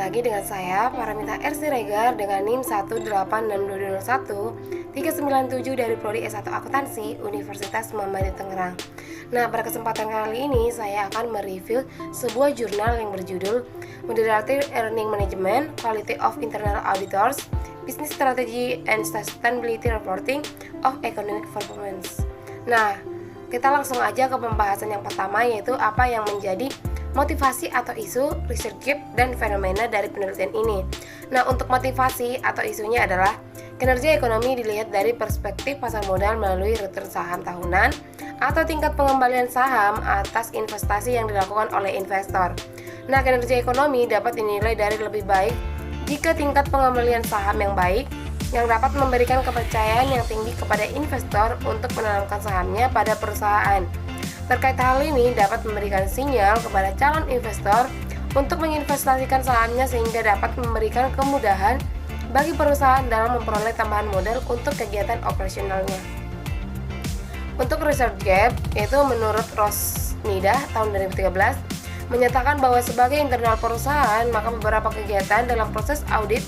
lagi dengan saya, Paramita R. Siregar dengan NIM 1862201 397 dari Prodi S1 Akuntansi Universitas Muhammadiyah Tangerang. Nah, pada kesempatan kali ini saya akan mereview sebuah jurnal yang berjudul Moderate Earning Management, Quality of Internal Auditors, Business Strategy and Sustainability Reporting of Economic Performance. Nah, kita langsung aja ke pembahasan yang pertama, yaitu apa yang menjadi motivasi atau isu, research gap, dan fenomena dari penelitian ini. Nah, untuk motivasi atau isunya adalah kinerja ekonomi dilihat dari perspektif pasar modal melalui return saham tahunan atau tingkat pengembalian saham atas investasi yang dilakukan oleh investor. Nah, kinerja ekonomi dapat dinilai dari lebih baik jika tingkat pengembalian saham yang baik, yang dapat memberikan kepercayaan yang tinggi kepada investor untuk menanamkan sahamnya pada perusahaan. Terkait hal ini dapat memberikan sinyal kepada calon investor untuk menginvestasikan sahamnya sehingga dapat memberikan kemudahan bagi perusahaan dalam memperoleh tambahan modal untuk kegiatan operasionalnya. Untuk research gap, yaitu menurut Rosnidah tahun 2013 menyatakan bahwa sebagai internal perusahaan, maka beberapa kegiatan dalam proses audit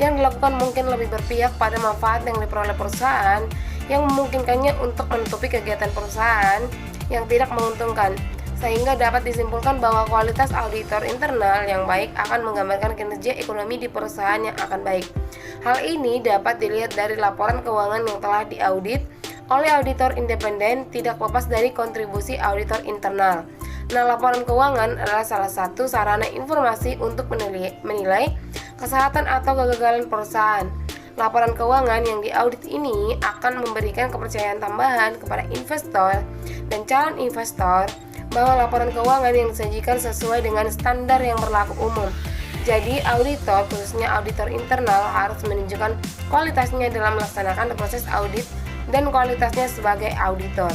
yang dilakukan mungkin lebih berpihak pada manfaat yang diperoleh perusahaan yang memungkinkannya untuk menutupi kegiatan perusahaan yang tidak menguntungkan, sehingga dapat disimpulkan bahwa kualitas auditor internal yang baik akan menggambarkan kinerja ekonomi di perusahaan yang akan baik. Hal ini dapat dilihat dari laporan keuangan yang telah diaudit oleh auditor independen, tidak lepas dari kontribusi auditor internal. Nah, laporan keuangan adalah salah satu sarana informasi untuk menilai kesehatan atau kegagalan perusahaan. Laporan keuangan yang diaudit ini akan memberikan kepercayaan tambahan kepada investor dan calon investor bahwa laporan keuangan yang disajikan sesuai dengan standar yang berlaku umum. Jadi, auditor, khususnya auditor internal, harus menunjukkan kualitasnya dalam melaksanakan proses audit dan kualitasnya sebagai auditor.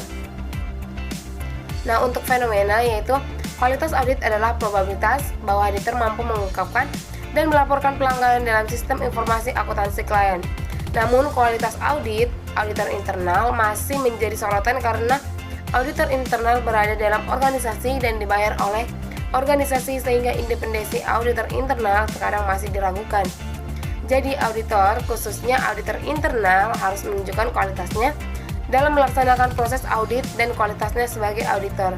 Nah, untuk fenomena yaitu kualitas audit adalah probabilitas bahwa auditor mampu mengungkapkan dan melaporkan pelanggaran dalam sistem informasi akuntansi klien. Namun, kualitas auditor internal masih menjadi sorotan karena auditor internal berada dalam organisasi dan dibayar oleh organisasi sehingga independensi auditor internal sekarang masih diragukan. Jadi, auditor, khususnya auditor internal, harus menunjukkan kualitasnya dalam melaksanakan proses audit dan kualitasnya sebagai auditor.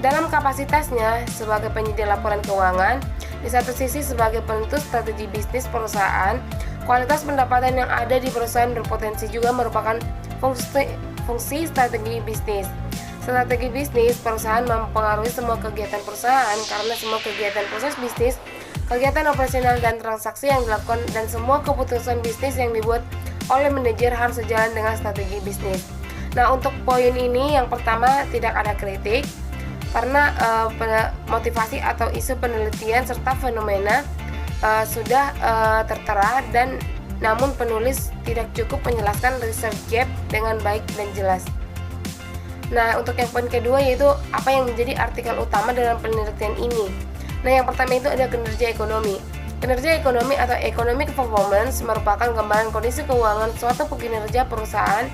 Dalam kapasitasnya sebagai penyedia laporan keuangan, di satu sisi sebagai penentu strategi bisnis perusahaan, kualitas pendapatan yang ada di perusahaan berpotensi juga merupakan fungsi strategi bisnis. Strategi bisnis perusahaan mempengaruhi semua kegiatan perusahaan karena semua kegiatan proses bisnis, kegiatan operasional dan transaksi yang dilakukan dan semua keputusan bisnis yang dibuat oleh manajer harus sejalan dengan strategi bisnis. Nah, untuk poin ini yang pertama tidak ada kritik karena motivasi atau isu penelitian serta fenomena sudah tertera dan namun penulis tidak cukup menjelaskan research gap dengan baik dan jelas. Nah, untuk yang poin kedua yaitu apa yang menjadi artikel utama dalam penelitian ini. Nah, yang pertama itu ada kinerja ekonomi. Kinerja ekonomi atau economic performance merupakan gambaran kondisi keuangan suatu kinerja perusahaan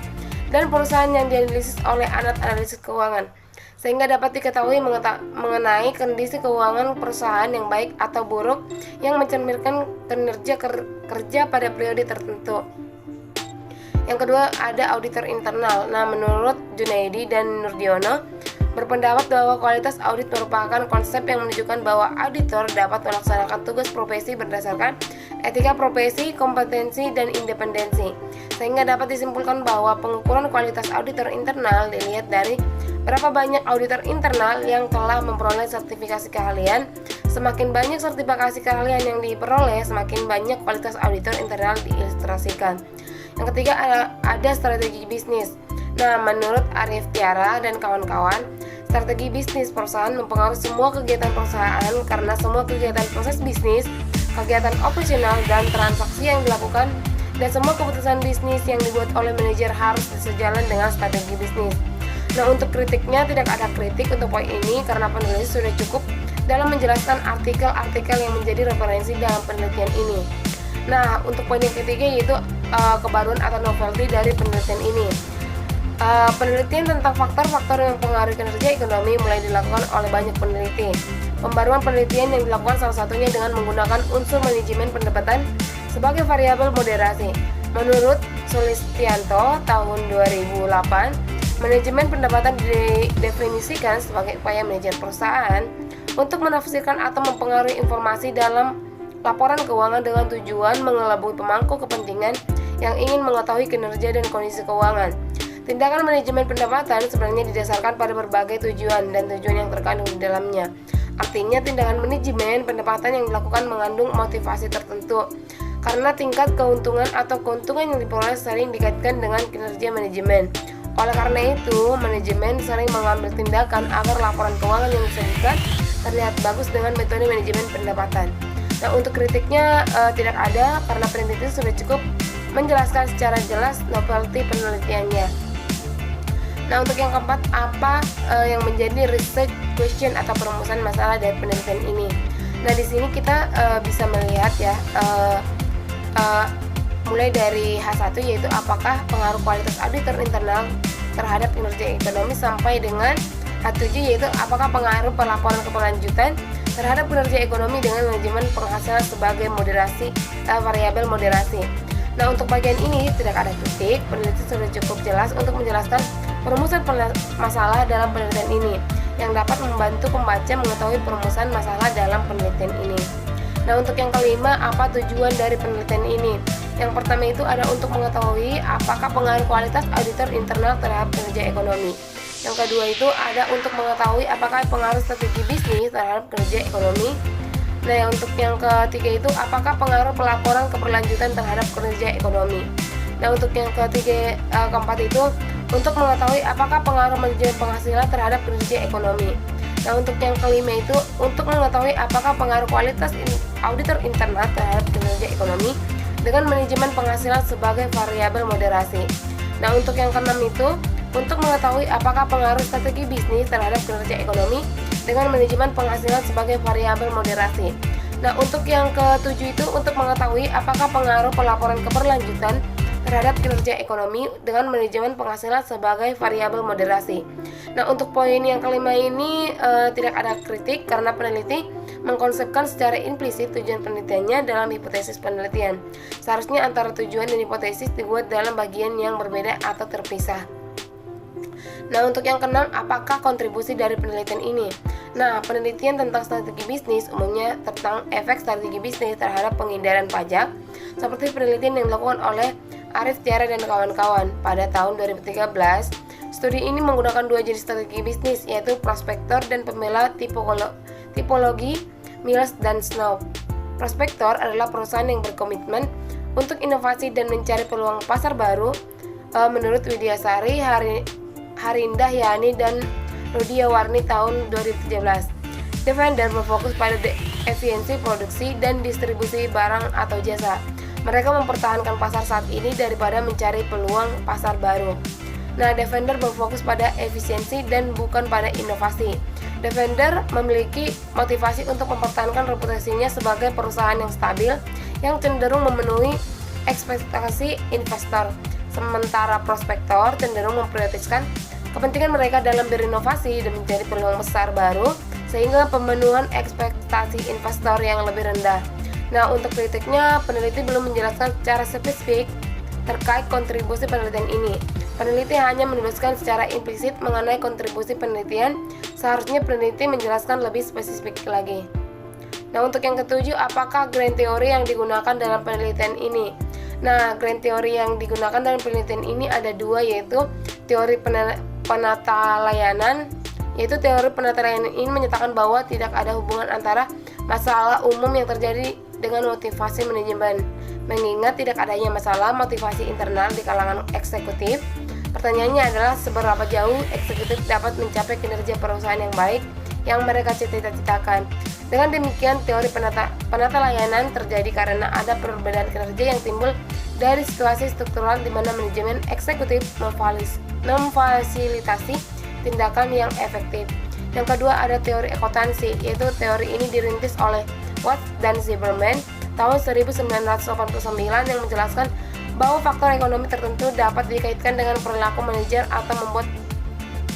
dan perusahaan yang dianalisis oleh alat analisis keuangan, sehingga dapat diketahui mengenai kondisi keuangan perusahaan yang baik atau buruk yang mencerminkan kinerja kerja pada periode tertentu. Yang kedua ada auditor internal. Nah, menurut Junaidi dan Nurdiono berpendapat bahwa kualitas audit merupakan konsep yang menunjukkan bahwa auditor dapat melaksanakan tugas profesi berdasarkan etika profesi, kompetensi, dan independensi, sehingga dapat disimpulkan bahwa pengukuran kualitas auditor internal dilihat dari berapa banyak auditor internal yang telah memperoleh sertifikasi keahlian. Semakin banyak sertifikasi keahlian yang diperoleh, semakin banyak kualitas auditor internal diilustrasikan. Yang ketiga ada strategi bisnis. Nah, menurut Arif Tiara dan kawan-kawan, strategi bisnis perusahaan mempengaruhi semua kegiatan perusahaan karena semua kegiatan proses bisnis, kegiatan operasional dan transaksi yang dilakukan dan semua keputusan bisnis yang dibuat oleh manajer harus sejalan dengan strategi bisnis. Nah, untuk kritiknya tidak ada kritik untuk poin ini karena penulis sudah cukup dalam menjelaskan artikel-artikel yang menjadi referensi dalam penelitian ini. Nah, untuk poin yang ketiga yaitu kebaruan atau novelty dari penelitian ini. Penelitian tentang faktor-faktor yang mempengaruhi kinerja ekonomi mulai dilakukan oleh banyak peneliti. Pembaruan penelitian yang dilakukan salah satunya dengan menggunakan unsur manajemen pendapatan sebagai variabel moderasi. Menurut Sulistianto tahun 2008, manajemen pendapatan didefinisikan sebagai upaya manajer perusahaan untuk menafsirkan atau mempengaruhi informasi dalam laporan keuangan dengan tujuan mengelabui pemangku kepentingan yang ingin mengetahui kinerja dan kondisi keuangan. Tindakan manajemen pendapatan sebenarnya didasarkan pada berbagai tujuan dan tujuan yang terkandung di dalamnya. Artinya tindakan manajemen pendapatan yang dilakukan mengandung motivasi tertentu, karena tingkat keuntungan atau keuntungan yang diperoleh sering dikaitkan dengan kinerja manajemen. Oleh karena itu, manajemen sering mengambil tindakan agar laporan keuangan yang disajikan terlihat bagus dengan metode manajemen pendapatan. Nah, untuk kritiknya tidak ada karena peneliti sudah cukup menjelaskan secara jelas novelty penelitiannya. Nah, untuk yang keempat, apa yang menjadi research question atau perumusan masalah dari penelitian ini? Nah, di sini kita bisa melihat ya, mulai dari H1 yaitu apakah pengaruh kualitas auditor internal terhadap kinerja ekonomi, sampai dengan H7 yaitu apakah pengaruh pelaporan keberlanjutan terhadap kinerja ekonomi dengan manajemen penghasilan sebagai moderasi variabel moderasi. Nah, untuk bagian ini tidak ada kritik, peneliti sudah cukup jelas untuk menjelaskan perumusan masalah dalam penelitian ini yang dapat membantu pembaca mengetahui perumusan masalah dalam penelitian ini. Nah, untuk yang kelima, apa tujuan dari penelitian ini? Yang pertama itu ada untuk mengetahui apakah pengaruh kualitas auditor internal terhadap kinerja ekonomi. Yang kedua itu ada untuk mengetahui apakah pengaruh strategi bisnis terhadap kinerja ekonomi. Nah, untuk yang ketiga itu apakah pengaruh pelaporan keberlanjutan terhadap kinerja ekonomi. Nah, untuk yang keempat itu untuk mengetahui apakah pengaruh manajemen penghasilan terhadap kinerja ekonomi. Nah, untuk yang kelima itu untuk mengetahui apakah pengaruh kualitas auditor internal terhadap kinerja ekonomi dengan manajemen penghasilan sebagai variabel moderasi. Nah, untuk yang keenam itu untuk mengetahui apakah pengaruh strategi bisnis terhadap kinerja ekonomi dengan manajemen penghasilan sebagai variabel moderasi. Nah, untuk yang ketujuh itu untuk mengetahui apakah pengaruh pelaporan keberlanjutan terhadap kinerja ekonomi dengan manajemen penghasilan sebagai variabel moderasi. Nah, untuk poin yang kelima ini tidak ada kritik karena peneliti mengkonsepkan secara implisit tujuan penelitiannya dalam hipotesis penelitian. Seharusnya antara tujuan dan hipotesis dibuat dalam bagian yang berbeda atau terpisah. Nah, untuk yang keenam, apakah kontribusi dari penelitian ini? Nah, penelitian tentang strategi bisnis umumnya tentang efek strategi bisnis terhadap penghindaran pajak, seperti penelitian yang dilakukan oleh Arif Tiara dan kawan-kawan pada tahun 2013. Studi ini menggunakan dua jenis strategi bisnis, yaitu prospektor dan pembela tipologi Mills dan Snow. Prospektor adalah perusahaan yang berkomitmen untuk inovasi dan mencari peluang pasar baru. Menurut Widyasari Harindah Yani dan Rudia Warni tahun 2017. Defender berfokus pada efisiensi produksi dan distribusi barang atau jasa. Mereka mempertahankan pasar saat ini daripada mencari peluang pasar baru. Nah, Defender berfokus pada efisiensi dan bukan pada inovasi. Defender memiliki motivasi untuk mempertahankan reputasinya sebagai perusahaan yang stabil, yang cenderung memenuhi ekspektasi investor. Sementara Prospektor cenderung memprioritaskan kepentingan mereka dalam berinovasi dan mencari peluang besar baru, sehingga pemenuhan ekspektasi investor yang lebih rendah. Nah, untuk kritiknya, peneliti belum menjelaskan secara spesifik terkait kontribusi penelitian ini. Peneliti hanya menuliskan secara implisit mengenai kontribusi penelitian. Seharusnya peneliti menjelaskan lebih spesifik lagi. Nah, untuk yang ketujuh, apakah grand teori yang digunakan dalam penelitian ini? Nah, grand teori yang digunakan dalam penelitian ini ada dua, yaitu teori penata layanan. Yaitu teori penata layanan ini menyatakan bahwa tidak ada hubungan antara masalah umum yang terjadi dengan motivasi manajemen. Mengingat tidak adanya masalah motivasi internal di kalangan eksekutif, pertanyaannya adalah seberapa jauh eksekutif dapat mencapai kinerja perusahaan yang baik yang mereka cita-citakan. Dengan demikian, teori penata layanan terjadi karena ada perbedaan kinerja yang timbul dari situasi struktural di mana manajemen eksekutif memfasilitasi tindakan yang efektif. Yang kedua ada teori akuntansi, yaitu teori ini dirintis oleh Watts dan Zimmerman tahun 1989 yang menjelaskan bahwa faktor ekonomi tertentu dapat dikaitkan dengan perilaku manajer atau membuat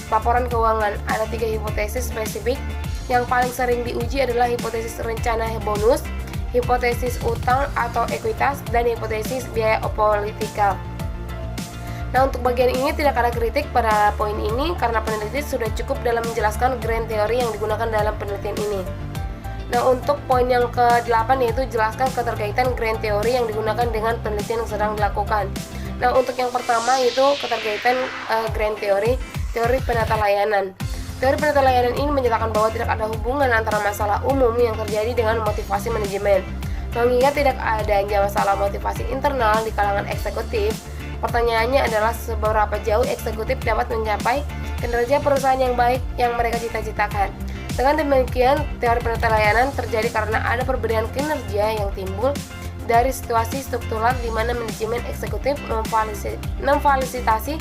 laporan keuangan. Ada 3 hipotesis spesifik Yang paling sering diuji adalah hipotesis rencana bonus, hipotesis utang atau ekuitas, dan hipotesis biaya politikal. Nah, untuk bagian ini tidak ada kritik pada poin ini karena peneliti sudah cukup dalam menjelaskan grand teori yang digunakan dalam penelitian ini. Nah, untuk poin yang ke-8 yaitu jelaskan keterkaitan grand teori yang digunakan dengan penelitian yang sedang dilakukan. Nah, untuk yang pertama yaitu keterkaitan grand teori penata layanan. Teori penata layanan ini menyatakan bahwa tidak ada hubungan antara masalah umum yang terjadi dengan motivasi manajemen. Mengingat tidak adanya masalah motivasi internal di kalangan eksekutif, pertanyaannya adalah seberapa jauh eksekutif dapat mencapai kinerja perusahaan yang baik yang mereka cita-citakan. Dengan demikian, teori penata layanan terjadi karena ada perbedaan kinerja yang timbul dari situasi struktural di mana manajemen eksekutif memfasilitasi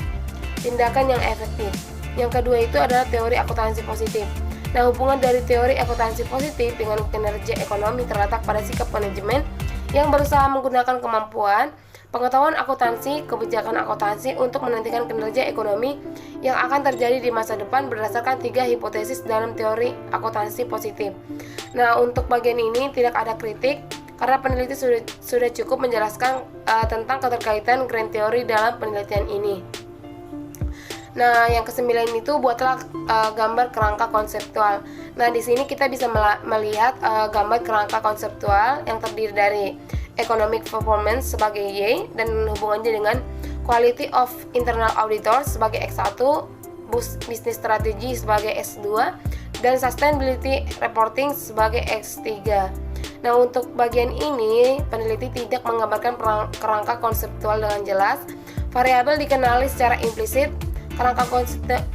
tindakan yang efektif. Yang kedua itu adalah teori akuntansi positif. Nah, hubungan dari teori akuntansi positif dengan kinerja ekonomi terletak pada sikap manajemen yang berusaha menggunakan kemampuan, pengetahuan akuntansi, kebijakan akuntansi untuk menentukan kinerja ekonomi yang akan terjadi di masa depan berdasarkan 3 hipotesis dalam teori akuntansi positif. Nah, untuk bagian ini tidak ada kritik karena peneliti sudah cukup menjelaskan tentang keterkaitan grand teori dalam penelitian ini. Nah, yang ke-9 itu buatlah gambar kerangka konseptual. Nah, di sini kita bisa melihat gambar kerangka konseptual yang terdiri dari economic performance sebagai Y dan hubungannya dengan quality of internal auditor sebagai X1, business strategy sebagai S2, dan sustainability reporting sebagai X3. Nah, untuk bagian ini peneliti tidak menggambarkan kerangka konseptual dengan jelas. Variabel dikenali secara implisit. Kerangka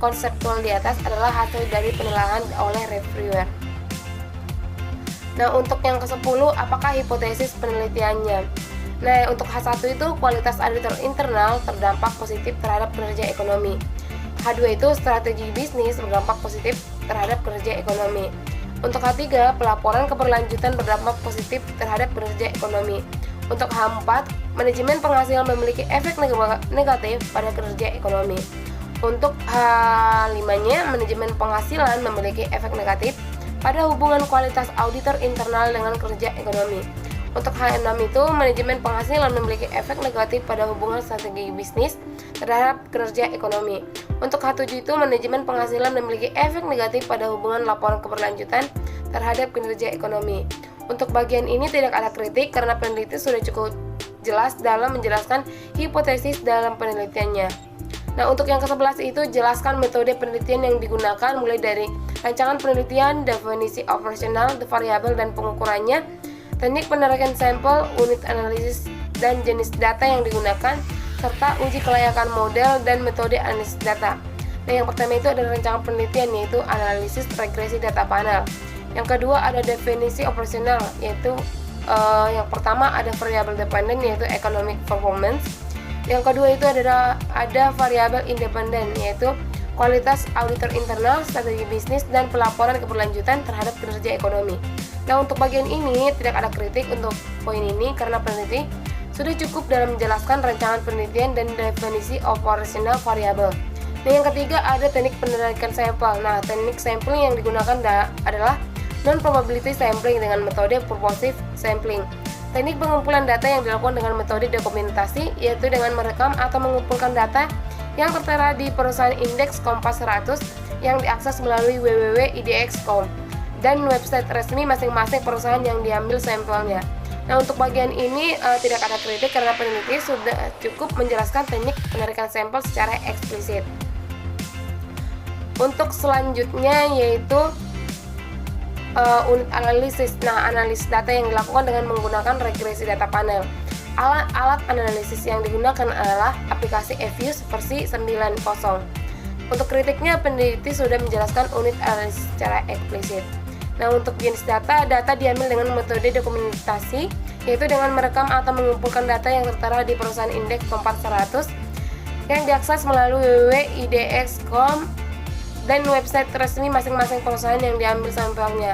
konseptual di atas adalah hasil dari penilaian oleh reviewer. Nah, untuk yang ke-10, apakah hipotesis penelitiannya? Nah, untuk H1 itu kualitas auditor internal terdampak positif terhadap kinerja ekonomi. H2 itu strategi bisnis berdampak positif terhadap kinerja ekonomi. Untuk H3, pelaporan keberlanjutan berdampak positif terhadap kinerja ekonomi. Untuk H4, manajemen penghasilan memiliki efek negatif pada kinerja ekonomi. Untuk H5-nya, manajemen penghasilan memiliki efek negatif pada hubungan kualitas auditor internal dengan kerja ekonomi. Untuk H6 itu, manajemen penghasilan memiliki efek negatif pada hubungan strategi bisnis terhadap kinerja ekonomi. Untuk H7 itu, manajemen penghasilan memiliki efek negatif pada hubungan laporan keberlanjutan terhadap kinerja ekonomi. Untuk bagian ini tidak ada kritik karena peneliti sudah cukup jelas dalam menjelaskan hipotesis dalam penelitiannya. Nah, untuk yang ke-11 itu jelaskan metode penelitian yang digunakan mulai dari rancangan penelitian, definisi operasional, variabel dan pengukurannya, teknik penarikan sampel, unit analisis dan jenis data yang digunakan, serta uji kelayakan model dan metode analisis data. Nah, yang pertama itu adalah rancangan penelitian yaitu analisis regresi data panel. Yang kedua ada definisi operasional yaitu yang pertama ada variabel dependent yaitu economic performance. Yang kedua itu ada variabel independen yaitu kualitas auditor internal, strategi bisnis, dan pelaporan keberlanjutan terhadap kinerja ekonomi. Nah, untuk bagian ini tidak ada kritik untuk poin ini karena peneliti sudah cukup dalam menjelaskan rancangan penelitian dan definisi operasional variabel. Nah, yang ketiga ada teknik penarikan sampel. Nah, teknik sampling yang digunakan adalah non-probability sampling dengan metode purposive sampling. Teknik pengumpulan data yang dilakukan dengan metode dokumentasi yaitu dengan merekam atau mengumpulkan data yang tertera di perusahaan indeks Kompas 100 yang diakses melalui www.idx.com dan website resmi masing-masing perusahaan yang diambil sampelnya. Nah, untuk bagian ini tidak ada kritik karena peneliti sudah cukup menjelaskan teknik penarikan sampel secara eksplisit. Untuk selanjutnya yaitu unit analisis. Nah, analisis data yang dilakukan dengan menggunakan regresi data panel. Alat analisis yang digunakan adalah aplikasi eViews versi 9.0. Untuk kritiknya, peneliti sudah menjelaskan unit analisis secara eksplisit. Nah, untuk jenis data diambil dengan metode dokumentasi, yaitu dengan merekam atau mengumpulkan data yang tertera di perusahaan indeks Kompas 100 yang diakses melalui www.idx.com dan website resmi masing-masing perusahaan yang diambil sampelnya.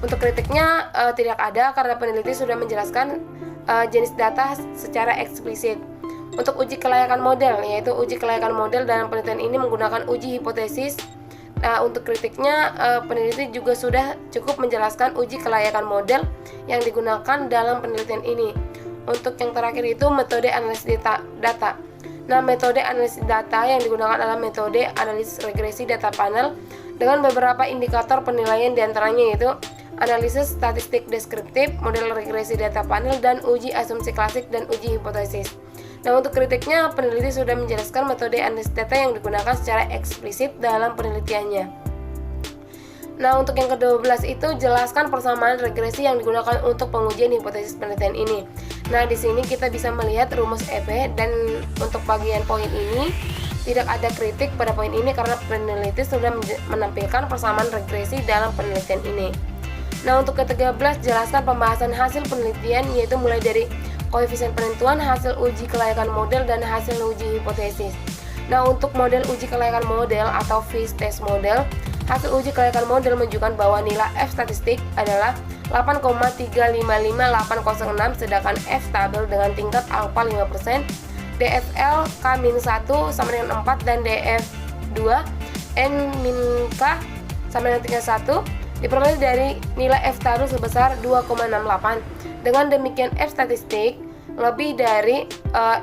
Untuk kritiknya tidak ada karena peneliti sudah menjelaskan jenis data secara eksplisit. Untuk uji kelayakan model, yaitu uji kelayakan model dalam penelitian ini menggunakan uji hipotesis. Nah, untuk kritiknya, peneliti juga sudah cukup menjelaskan uji kelayakan model yang digunakan dalam penelitian ini. Untuk yang terakhir itu metode analisis data. Nah, metode analisis data yang digunakan adalah metode analisis regresi data panel dengan beberapa indikator penilaian diantaranya yaitu analisis statistik deskriptif, model regresi data panel, dan uji asumsi klasik dan uji hipotesis. Nah, untuk kritiknya, peneliti sudah menjelaskan metode analisis data yang digunakan secara eksplisit dalam penelitiannya. Nah, untuk yang ke-12 itu jelaskan persamaan regresi yang digunakan untuk pengujian hipotesis penelitian ini. Nah, di sini kita bisa melihat rumus EP dan untuk bagian poin ini tidak ada kritik pada poin ini karena peneliti sudah menampilkan persamaan regresi dalam penelitian ini. Nah, untuk ke-13 jelaskan pembahasan hasil penelitian yaitu mulai dari koefisien penentuan, hasil uji kelayakan model, dan hasil uji hipotesis. Nah, untuk model uji kelayakan model atau Fish test model, hasil uji kelayakan model menunjukkan bahwa nilai F statistik adalah 8,355806 sedangkan F tabel dengan tingkat alfa 5%, DFL K-1 sama dengan 4 dan DF2 N-K sama dengan 31 diperoleh dari nilai F tabel sebesar 2,68. Dengan demikian F statistik lebih dari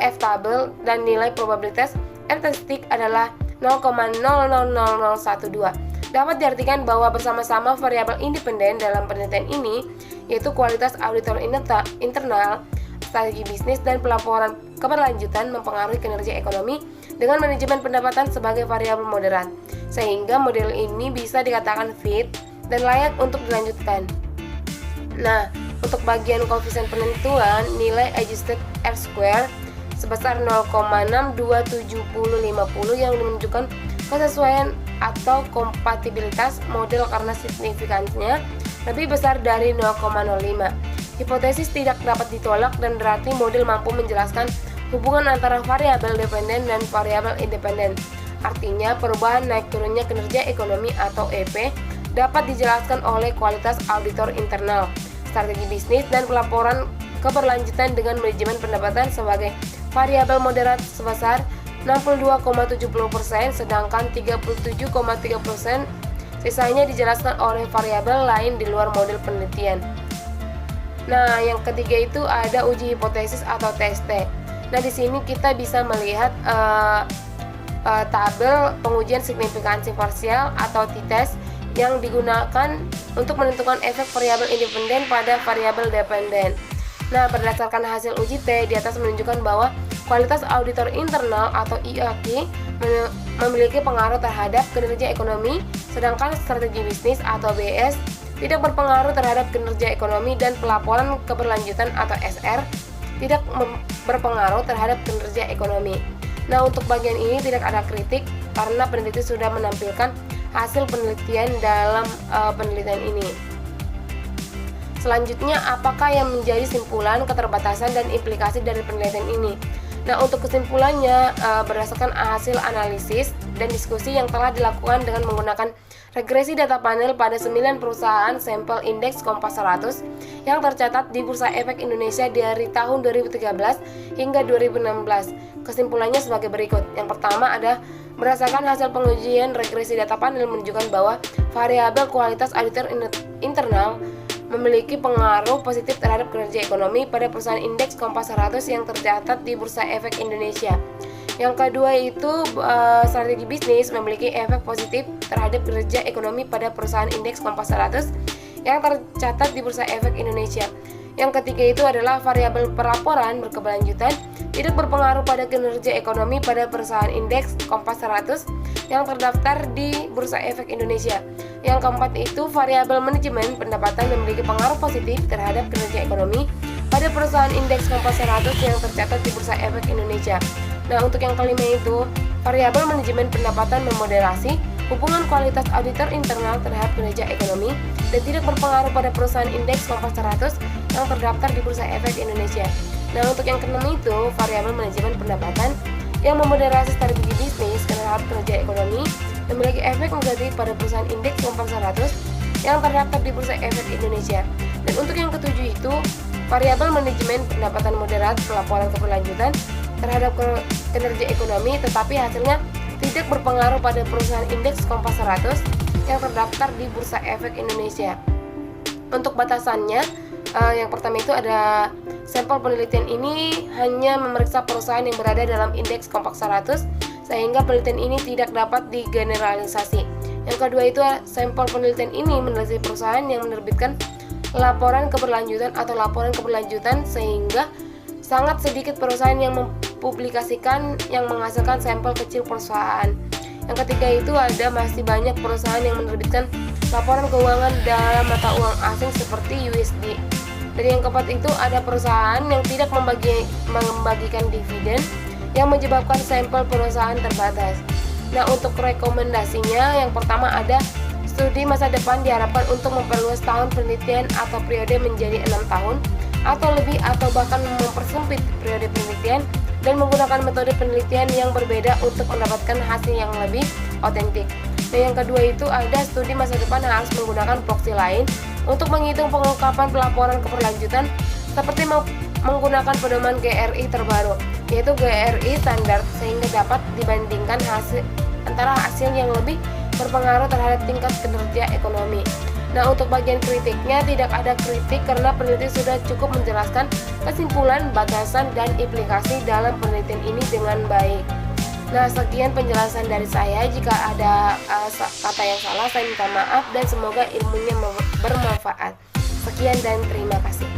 F tabel dan nilai probabilitas F statistik adalah 0,000012. Dapat diartikan bahwa bersama-sama variabel independen dalam penelitian ini yaitu kualitas auditor internal, strategi bisnis, dan pelaporan keberlanjutan mempengaruhi kinerja ekonomi dengan manajemen pendapatan sebagai variabel moderat, sehingga model ini bisa dikatakan fit dan layak untuk dilanjutkan. Nah, untuk bagian koefisien penentuan, nilai adjusted R-square sebesar 0,62750 yang menunjukkan kesesuaian atau kompatibilitas model karena signifikansinya lebih besar dari 0,05. Hipotesis tidak dapat ditolak dan berarti model mampu menjelaskan hubungan antara variabel dependen dan variabel independen. Artinya, perubahan naik turunnya kinerja ekonomi atau EP dapat dijelaskan oleh kualitas auditor internal, strategi bisnis, dan pelaporan keberlanjutan dengan manajemen pendapatan sebagai variabel moderat sebesar 62,70%, sedangkan 37,3% sisanya dijelaskan oleh variabel lain di luar model penelitian. Nah, yang ketiga itu ada uji hipotesis atau TST. Nah, di sini kita bisa melihat tabel pengujian signifikansi parsial atau t-test yang digunakan untuk menentukan efek variabel independen pada variabel dependen. Nah, berdasarkan hasil uji T di atas menunjukkan bahwa kualitas auditor internal atau IAQ memiliki pengaruh terhadap kinerja ekonomi, sedangkan strategi bisnis atau BS tidak berpengaruh terhadap kinerja ekonomi dan pelaporan keberlanjutan atau SR tidak berpengaruh terhadap kinerja ekonomi. Nah, untuk bagian ini tidak ada kritik karena peneliti sudah menampilkan hasil penelitian dalam penelitian ini. Selanjutnya, apakah yang menjadi simpulan, keterbatasan, dan implikasi dari penelitian ini? Nah, untuk kesimpulannya, berdasarkan hasil analisis dan diskusi yang telah dilakukan dengan menggunakan regresi data panel pada 9 perusahaan sampel indeks Kompas 100 yang tercatat di Bursa Efek Indonesia dari tahun 2013 hingga 2016. Kesimpulannya sebagai berikut. Yang pertama ada berdasarkan hasil pengujian regresi data panel menunjukkan bahwa variabel kualitas auditor internal memiliki pengaruh positif terhadap kinerja ekonomi pada perusahaan indeks Kompas 100 yang tercatat di Bursa Efek Indonesia. Yang kedua itu strategi bisnis memiliki efek positif terhadap kinerja ekonomi pada perusahaan indeks Kompas 100 yang tercatat di Bursa Efek Indonesia. Yang ketiga itu adalah variabel pelaporan berkeberlanjutan tidak berpengaruh pada kinerja ekonomi pada perusahaan indeks Kompas 100 yang terdaftar di Bursa Efek Indonesia. Yang keempat itu variabel manajemen pendapatan memiliki pengaruh positif terhadap kinerja ekonomi pada perusahaan indeks Kompas 100 yang tercatat di Bursa Efek Indonesia. Nah, untuk yang kelima itu variabel manajemen pendapatan memoderasi hubungan kualitas auditor internal terhadap kinerja ekonomi dan tidak berpengaruh pada perusahaan indeks Kompas 100 yang terdaftar di Bursa Efek Indonesia. Nah, untuk yang keenam itu variabel manajemen pendapatan yang memoderasi strategi bisnis terhadap kinerja ekonomi memiliki efek negatif pada perusahaan indeks Kompas 100 yang terdaftar di Bursa Efek Indonesia. Dan untuk yang ketujuh itu variabel manajemen pendapatan moderat pelaporan keberlanjutan terhadap kinerja ekonomi tetapi hasilnya tidak berpengaruh pada perusahaan indeks Kompas 100 yang terdaftar di Bursa Efek Indonesia. Untuk batasannya, yang pertama itu ada sampel penelitian ini hanya memeriksa perusahaan yang berada dalam indeks Kompas 100 sehingga penelitian ini tidak dapat digeneralisasi. Yang kedua itu sampel penelitian ini meneliti perusahaan yang menerbitkan laporan keberlanjutan atau laporan keberlanjutan sehingga sangat sedikit perusahaan yang mempublikasikan yang menghasilkan sampel kecil perusahaan. Yang ketiga itu ada masih banyak perusahaan yang menerbitkan laporan keuangan dalam mata uang asing seperti USD. Dan yang keempat itu ada perusahaan yang tidak membagikan dividen yang menyebabkan sampel perusahaan terbatas. Nah, untuk rekomendasinya yang pertama ada studi masa depan diharapkan untuk memperluas tahun penelitian atau periode menjadi 6 tahun atau lebih atau bahkan mempersempit periode penelitian dan menggunakan metode penelitian yang berbeda untuk mendapatkan hasil yang lebih otentik. Dan yang kedua itu ada studi masa depan harus menggunakan proksi lain untuk menghitung pengungkapan pelaporan keberlanjutan seperti menggunakan pedoman GRI terbaru, yaitu GRI standar, sehingga dapat dibandingkan antara hasil yang lebih berpengaruh terhadap tingkat kinerja ekonomi. Nah, untuk bagian kritiknya tidak ada kritik karena peneliti sudah cukup menjelaskan kesimpulan, batasan, dan implikasi dalam penelitian ini dengan baik. Nah, sekian penjelasan dari saya. Jika ada kata yang salah, saya minta maaf dan semoga ilmunya bermanfaat. Sekian dan terima kasih.